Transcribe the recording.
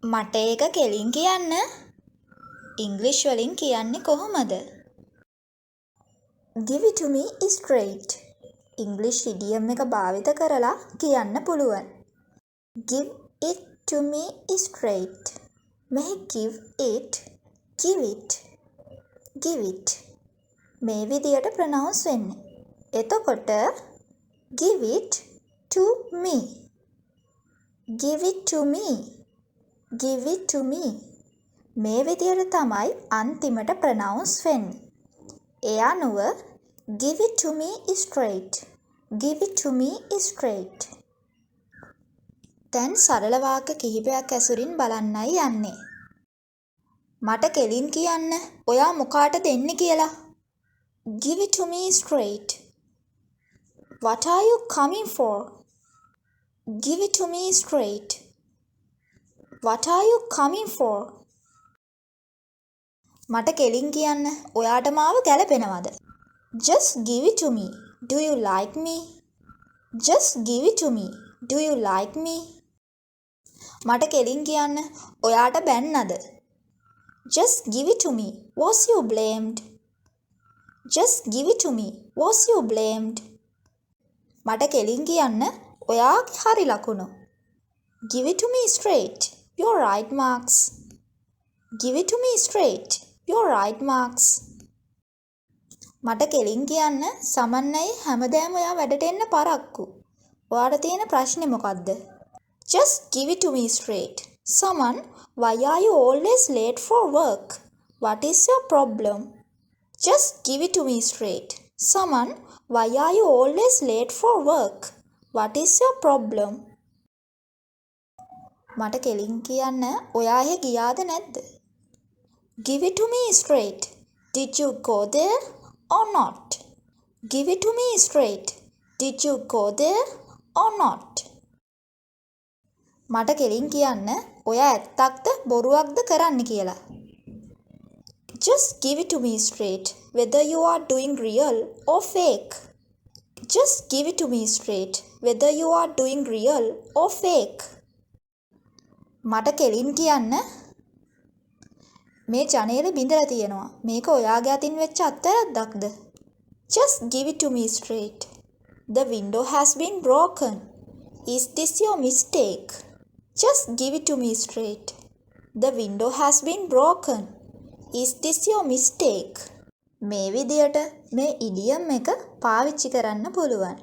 මට ඒක කෙලින් කියන්න. ඉංග්‍රීසි වලින් කියන්නේ කොහොමද? Give it to me straight. ඉංග්‍රීසි ඉඩියම් එක භාවිත කරලා කියන්න පුළුවන්. Give it to me straight. මෙහි give it, give it, give it. මේ විදියට ප්‍රනවුන්ස් වෙන්නේ. එතකොට give it to me. Give it to me. Give it to me. මේ විදියට තමයි අන්තිමට ප්‍රනවුන්ස් වෙන්නේ. ඒ අනුව give it to me straight. Give it to me straight. දැන් සරල වාක්‍ය කිහිපයක් ඇසුරින් බලන්නයි යන්නේ. මට කෙලින් කියන්න. ඔයා මොකාට දෙන්නේ කියලා. Give it to me straight. What are you coming for? Give it to me straight. What are you coming for? මට කෙලින් කියන්න. ඔයාට මාව ගැලපෙනවද? Just give it to me. Do you like me? Just give it to me. Do you like me? මට කෙලින් කියන්න. ඔයාට බැන්නද? Just give it to me. Was you blamed? Just give it to me. Was you blamed? මට කෙලින් කියන්න. ඔයාගේ හරි ලකුණු. Give it to me straight. Your right marks. Give it to me straight. Your right marks. මට කෙලින් කියන්න. සමන්නයි හැමදාම ඔයා වැඩට එන්න පරක්කු. ඔයාට තියෙන ප්‍රශ්නේ මොකද්ද? Just give it to me straight. Saman, why are you always late for work? What is your problem? Just give it to me straight. Saman, why are you always late for work? What is your problem? මට කෙලින් කියන්න. ඔයා එහෙ ගියාද නැද්ද? Give it to me straight. Did you go there or not? Give it to me straight. Did you go there or not? මට කෙලින් කියන්න. ඔයා ඇත්තක්ද බොරුවක්ද කරන්න කියලා. Just give it to me straight. Whether you are doing real or fake. Just give it to me straight. Whether you are doing real or fake. මට කෙලින් කියන්න. මේ ජනේලෙ බිඳලා තියෙනවා. මේක ඔයාගේ අතින් වෙච්ච අත්තරක්ද? Just give it to me straight. The window has been broken. Is this your mistake? Just give it to me straight. The window has been broken. Is this your mistake? මේ විදියට මේ ඉඩියම් එක පාවිච්චි කරන්න පුළුවන්.